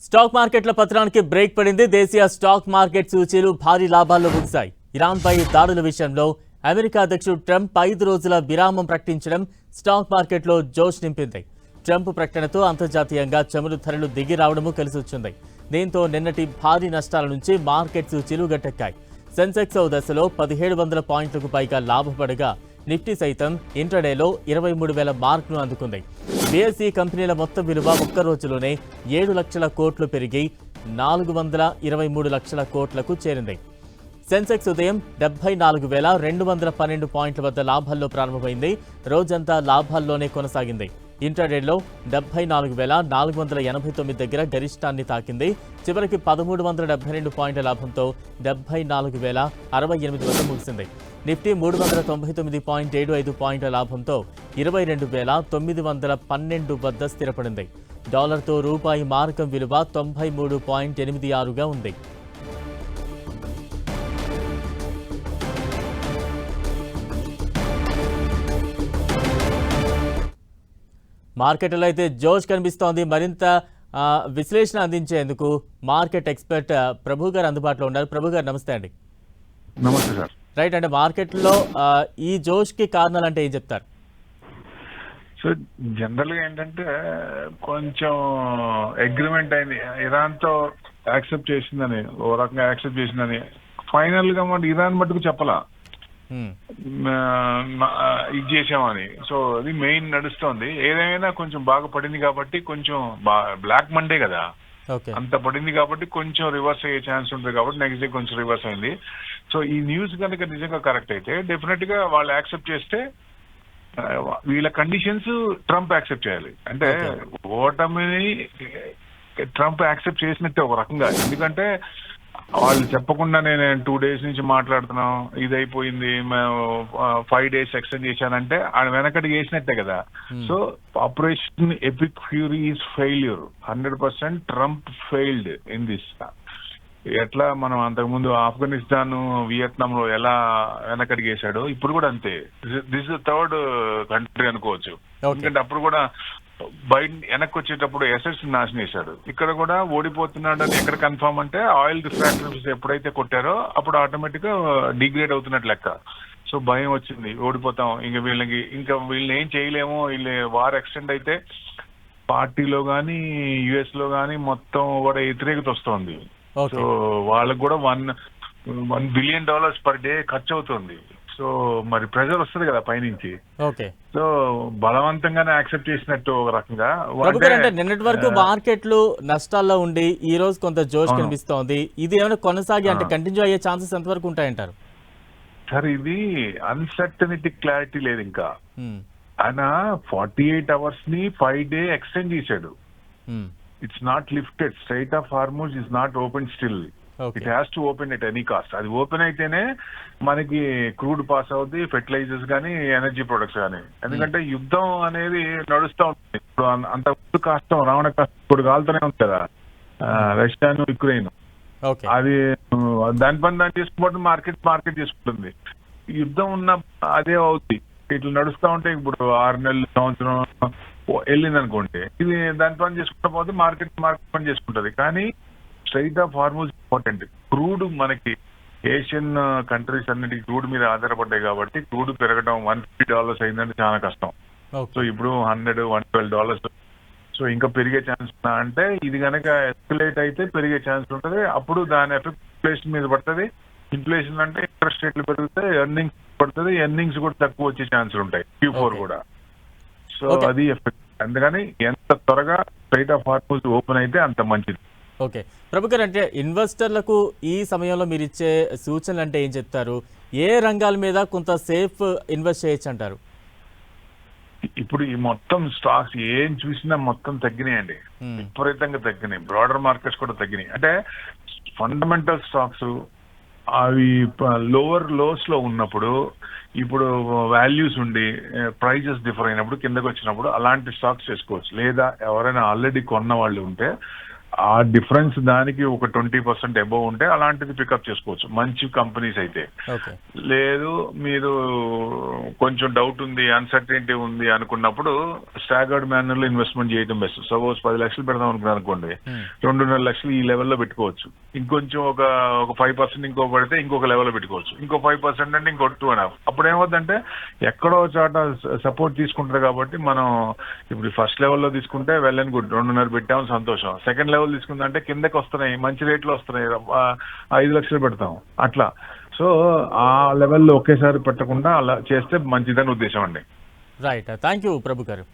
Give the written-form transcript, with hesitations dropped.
Stock మార్కెట్ల పతనానికి break పడింది. దేశీయ స్టాక్ మార్కెట్ సూచీలు భారీ లాభాల్లో ముగిశాయి. ఇరాన్పై దాడుల విషయంలో అమెరికా అధ్యక్షుడు ట్రంప్ 5 రోజుల విరామం ప్రకటించడం స్టాక్ మార్కెట్లో జోష్ నింపింది. ట్రంప్ ప్రకటనతో అంతర్జాతీయంగా చమురు ధరలు దిగి రావడము కలిసొచ్చింది. దీంతో నిన్నటి భారీ నష్టాల నుంచి మార్కెట్ సూచీలు గట్టెక్కాయి. సెన్సెక్స్ ఓ దశలో 1700 పాయింట్లకు పైగా లాభపడగా నిఫ్టీ సైతం ఇంట్రాడేలో 23,000 మార్కును అందుకుంది. బీఎస్ఈ కంపెనీల మొత్తం విలువ ఒక్క రోజులోనే 7 లక్షల కోట్లు పెరిగి 423 లక్షల కోట్లకు చేరింది. సెన్సెక్స్ ఉదయం 74,212 పాయింట్ల వద్ద లాభాల్లో ప్రారంభమైంది. రోజంతా లాభాల్లోనే కొనసాగింది. ఇంట్రాడేలో 74,489 దగ్గర గరిష్టాన్ని తాకింది. చివరికి 1,372 పాయింట్ల లాభంతో 74,068 వద్ద ముగిసింది. నిఫ్టీ 399.75 పాయింట్ల లాభంతో 22,912 వద్ద స్థిరపడింది. డాలర్తో రూపాయి మారకం విలువ 93.86గా ఉంది. మార్కెట్లో అయితే జోష్ కనిపిస్తోంది. మరింత విశ్లేషణ అందించేందుకు మార్కెట్ ఎక్స్పర్ట్ ప్రభు గారు అందుబాటులో ఉన్నారు. ప్రభు గారు నమస్తే అండి. నమస్తే సార్. రైట్, అంటే మార్కెట్లో ఈ జోష్కి కారణాలు అంటే ఏం చెప్తారు? సో జనరల్గా ఏంటంటే కొంచెం అగ్రిమెంట్ అయింది, ఇరాన్తో యాక్సెప్ట్ చేసిందని, ఓ రకంగా యాక్సెప్ట్ చేసిందని. ఫైనల్గా మన ఇరాన్ మటుకు చెప్పలా ఇది చేసామని. సో అది మెయిన్ నడుస్తోంది. ఏదైనా కొంచెం బాగా పడింది కాబట్టి, కొంచెం బ్లాక్ మండే కదా, అంత పడింది కాబట్టి కొంచెం రివర్స్ అయ్యే ఛాన్స్ ఉంటుంది కాబట్టి నెక్స్ట్ డే కొంచెం రివర్స్ అయింది. సో ఈ న్యూస్ కనుక నిజంగా కరెక్ట్ అయితే డెఫినెట్ గా వాళ్ళు యాక్సెప్ట్ చేస్తే వీళ్ళ కండిషన్స్ ట్రంప్ యాక్సెప్ట్ చేయాలి. అంటే ఓటమిని ట్రంప్ యాక్సెప్ట్ చేసినట్టే ఒక రకంగా. ఎందుకంటే వాళ్ళు చెప్పకుండా నేను 2 days నుంచి మాట్లాడుతున్నాం, ఇది అయిపోయింది, మేము 5 days ఎక్స్టెండ్ చేశానంటే ఆయన వెనకటి చేసినట్టే కదా. So operation epic fury is failure. 100% Trump failed in this. ఎట్లా మనం అంతకుముందు ఆఫ్ఘనిస్తాన్, వియత్నాం లో ఎలా వెనకడికి వేసాడో ఇప్పుడు కూడా అంతే. దిస్ ఇస్ థర్డ్ కంట్రీ అనుకోవచ్చు. ఎందుకంటే అప్పుడు కూడా బైడెన్ వెనక్కి వచ్చేటప్పుడు ఎసెట్స్ నాశనం చేశాడు. ఇక్కడ కూడా ఓడిపోతున్నాడు అని ఎక్కడ కన్ఫర్మ్ అంటే ఆయిల్ రిఫైనరీస్ ఎప్పుడైతే కొట్టారో అప్పుడు ఆటోమేటిక్ గా డిగ్రేడ్ అవుతున్నట్టు లెక్క. సో భయం వచ్చింది, ఓడిపోతాం, వీళ్ళని ఏం చేయలేము, వీళ్ళు వార్ ఎక్స్టెండ్ అయితే పార్టీలో గానీ యుఎస్ లో గానీ మొత్తం కూడా వ్యతిరేకత వస్తుంది. సో వాళ్ళకు కూడా $1 బిలియన్ పర్ డే ఖర్చు అవుతుంది. సో మరి ప్రెజర్ వస్తుంది కదా పైనుంచి. సో బలవంతంగానే యాక్సెప్ట్ చేసినట్టు ఒక రకంగా. నిన్నటి వరకు మార్కెట్లు నష్టాల్లో ఉండి ఈ రోజు కొంత జోష్ కనిపిస్తోంది. ఇది ఏమైనా కొనసాగి అంటే కంటిన్యూ అయ్యే ఛాన్సెస్ ఎంతవరకు ఉంటాయంటారు? సార్ ఇది అన్సర్టనిటీ క్లారిటీ లేదు ఇంకా. ఆయన 48 hours ని 5 day ఎక్స్టెండ్ చేశాడు. It's not lifted. Straight of Hormuz is not open still. It has to open at any cost. అది ఓపెన్ అయితేనే మనకి క్రూడ్ పాస్ అవుతుంది, ఫెర్టిలైజర్స్ కానీ ఎనర్జీ ప్రొడక్ట్స్ కానీ. ఎందుకంటే యుద్ధం అనేది నడుస్తూ ఉంటుంది. ఇప్పుడు అంత కష్టం, రావణ కష్టం ఇప్పుడు కాలుతూనే ఉంది కదా, రష్యాను యుక్రెయిన్. అది దాని పని దాన్ని చేసుకుంటే మార్కెట్ చేసుకుంటుంది. యుద్ధం ఉన్న అదే అవుతుంది. ఇట్లా నడుస్తూ ఉంటే ఇప్పుడు 6 నెలలు, సంవత్సరం వెళ్ళింది అనుకోండి, ఇది దాని పని చేసుకుంటా పోతే మార్కెట్ పని చేసుకుంటది. కానీ straight of Hormuz important. Crude మనకి ఏషియన్ కంట్రీస్ అన్నిటికీ క్రూడ్ మీద ఆధారపడ్డాయి కాబట్టి క్రూడ్ పెరగడం $150 అయిందంటే చాలా కష్టం. సో ఇప్పుడు $100-112. సో ఇంకా పెరిగే ఛాన్స్ ఉన్నా అంటే ఇది కనుక ఎస్కలేట్ అయితే పెరిగే ఛాన్స్ ఉంటుంది. అప్పుడు దాని ఎఫెక్ట్ ఇన్ఫ్లేషన్ మీద పడుతుంది. ఇన్ఫ్లేషన్ అంటే ఇంట్రెస్ట్ రేట్లు పెరుగుతాయి, ఎర్నింగ్స్ పడుతుంది, ఎర్నింగ్స్ కూడా తక్కువ వచ్చే ఛాన్సులు ఉంటాయి Q4 కూడా. సో అది ఎఫెక్ట్. అందుకని ఎంత త్వరగా స్ట్రైట్ ఆఫ్ హార్మూజ్ ఓపెన్ అయితే అంత మంచిది. ఓకే ప్రభు గారు, అంటే ఇన్వెస్టర్లకు ఈ సమయంలో మీరు ఇచ్చే సూచనలు అంటే ఏం చెప్తారు? ఏ రంగాల మీద కొంత సేఫ్ ఇన్వెస్ట్ చేయొచ్చు అంటారు? ఇప్పుడు ఈ మొత్తం స్టాక్స్ ఏం చూసినా మొత్తం తగ్గినాయండి, విపరీతంగా తగ్గినాయి. బ్రాడర్ మార్కెట్స్ కూడా తగ్గినాయి. అంటే ఫండమెంటల్ స్టాక్స్ అవి లోవర్ లోస్ లో ఉన్నప్పుడు, ఇప్పుడు వాల్యూస్ ఉండి ప్రైజెస్ డిఫర్ అయినప్పుడు, కిందకు వచ్చినప్పుడు అలాంటి స్టాక్స్ చేసుకోవచ్చు. లేదా ఎవరైనా ఆల్రెడీ కొన్న వాళ్ళు ఉంటే ఆ డిఫరెన్స్ దానికి ఒక 20% అబోవ్ ఉంటే అలాంటిది పికప్ చేసుకోవచ్చు మంచి కంపెనీస్ అయితే. ఓకే. లేదు మీరు కొంచెం డౌట్ ఉంది, అన్సర్టనిటీ ఉంది అనుకున్నప్పుడు స్టాగర్డ్ మేనర్లో ఇన్వెస్ట్మెంట్ చేయడం బెస్ట్. సపోజ్ 10 లక్షలు పెడదాం అనుకున్నారు అనుకోండి, 2.5 లక్షలు ఈ లెవెల్లో పెట్టుకోవచ్చు. ఇంకొంచెం ఒక 5% ఇంకో పడితే ఇంకొక లెవెల్లో పెట్టుకోవచ్చు. ఇంకో 5% అంటే ఇంకో 2.5. అప్పుడు ఏమవుతుందంటే ఎక్కడో చోట సపోర్ట్ తీసుకుంటారు కాబట్టి మనం ఇప్పుడు ఫస్ట్ లెవెల్లో తీసుకుంటే వెల్ అండ్ గుడ్, 2.5 పెట్టాము సంతోషం. సెకండ్ లెవెల్ తీసుకుందంటే కిందకి వస్తున్నాయి, మంచి రేట్లు వస్తున్నాయి, 5 లక్షలు పెడతాం అట్లా. సో ఆ లెవెల్లో ఒకేసారి పెట్టకుండా అలా చేస్తే మంచిదని ఉద్దేశం అండి. రైట్. థ్యాంక్ యూ ప్రభు గారు.